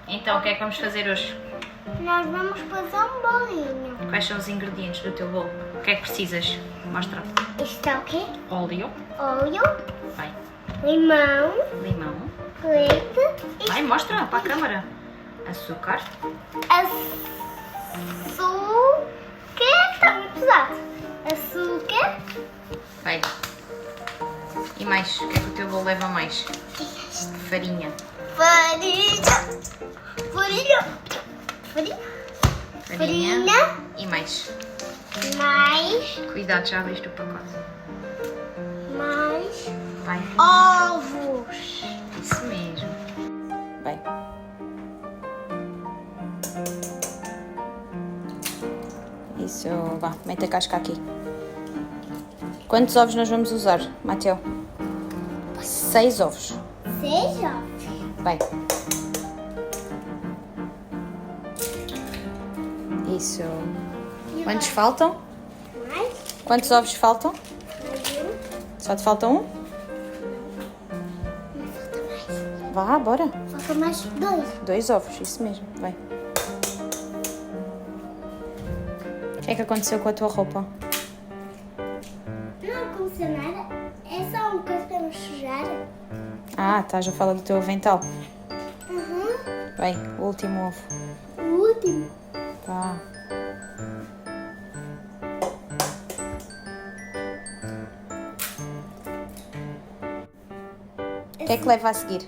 Então, o que é que vamos fazer hoje? Nós vamos fazer um bolinho. Quais são os ingredientes do teu bolo? O que é que precisas? Mostra. Isto é o quê? Óleo. Óleo, Vai. limão, Limão. leite, Vai, mostra para a câmara. Açúcar. açúcar. Está muito pesado. Açúcar. Vai. E mais? O que é que o teu bolo leva mais? Farinha. Farinha. Farinha. Farinha. Farinha. E mais? Mais. Cuidado, já abriste o pacote. Mais. Vai. Ovos. Isso mesmo. Vai. Isso, vá, mete a casca aqui. Quantos ovos nós vamos usar, Mateo? 6 ovos. 6 ovos. Vai. Isso. Quantos faltam? Mais. Quantos ovos faltam? Mais um. Só te falta um? Não falta mais. Vá, bora. Falta mais 2. 2 ovos, isso mesmo. Vai. O que é que aconteceu com a tua roupa? Não aconteceu nada. É só uma coisa para nos sujar. Ah, estás a falar do teu avental. Uhum. Vai, o último ovo. O último. Vá. O que é que leva a seguir?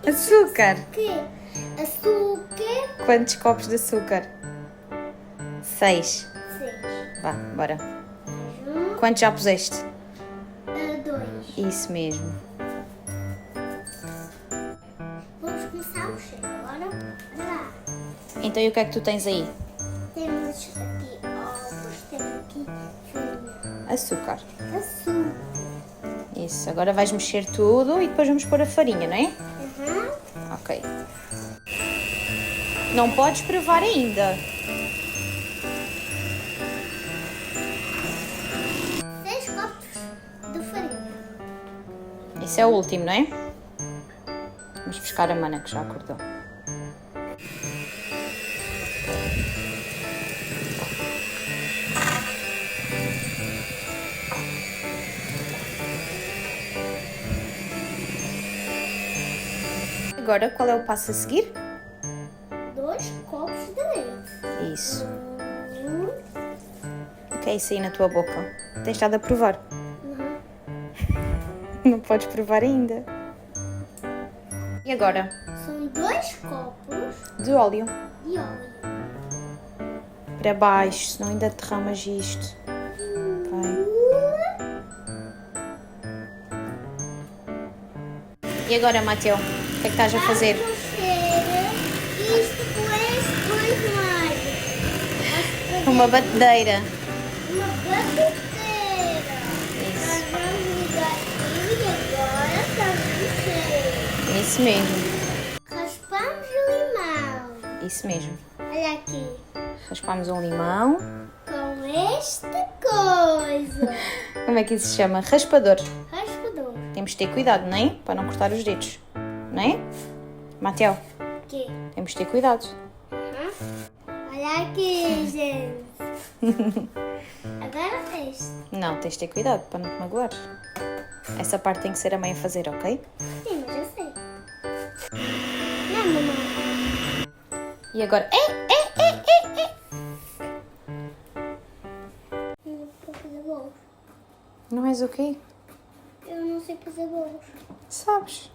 Açúcar. Que? Açúcar. Quantos copos de açúcar? 6. 6. Vá, bora. Um. Quantos já puseste? 2. Isso mesmo. Vamos começar o cheiro agora. Lá. Então e o que é que tu tens aí? Temos aqui ovos. Temos aqui farinha. Açúcar. Açúcar. Isso, agora vais mexer tudo e depois vamos pôr a farinha, não é? Uhum. Ok. Não podes provar ainda. 6 copos de farinha. Esse é o último, não é? Vamos buscar a mana que já acordou. Agora, qual é o passo a seguir? 2 copos de leite. Isso. O que é isso aí na tua boca? Tens estado a provar? Uhum. Não podes provar ainda. E agora? São 2 copos De óleo. de óleo. Para baixo, senão ainda derramas isto. Vai. E agora, Mateo? O que é que estás a fazer? Vamos fazer isto com este coisa mágico. Uma batedeira. Uma batedeira. Isso. Nós vamos ligar ele e agora estamos no cheiro. Isso mesmo. Raspamos o limão. Isso mesmo. Olha aqui. Raspamos um limão. Com esta coisa. Como é que isso se chama? Raspador. Raspador. Temos de ter cuidado, não é? Para não cortar os dedos. Não é? Mateo, Aqui. temos de ter cuidado. Olha aqui, gente. Agora este. Não, tens de ter cuidado para não te magoares. Essa parte tem que ser a mãe a fazer, ok? Sim, mas eu sei. Não, mamãe. E agora... Eu não vou fazer bolos. Não és o quê? Eu não sei fazer bolos. Sabes.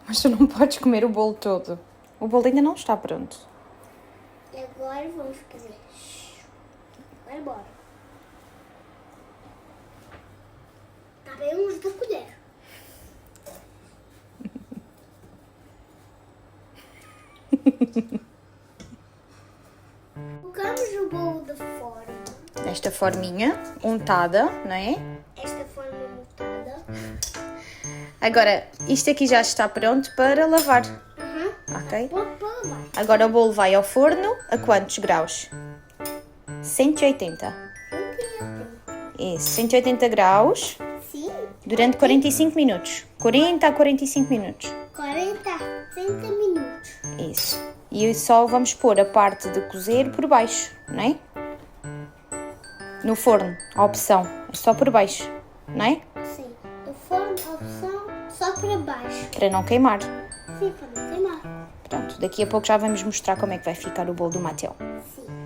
Mas tu não podes comer o bolo todo. O bolo ainda não está pronto. E agora vamos fazer. Agora bora. Tá bem uns da colher. Colocamos o bolo da forma. Desta forminha, untada, não é? Esta forma montada. Agora, isto aqui já está pronto para lavar. Ok? Pronto para lavar. Agora o bolo vai ao forno a quantos graus? 180. Isso, 180 graus Sim. durante 45 minutos. 40 a 45 minutos. 40 a 60 minutos. Isso. E só vamos pôr a parte de cozer por baixo, não é? No forno, a opção. É só por baixo, não é? Sim. Do forno, a opção só para baixo. Para não queimar. Sim, para não queimar. Pronto, daqui a pouco já vamos mostrar como é que vai ficar o bolo do Mateu. Sim.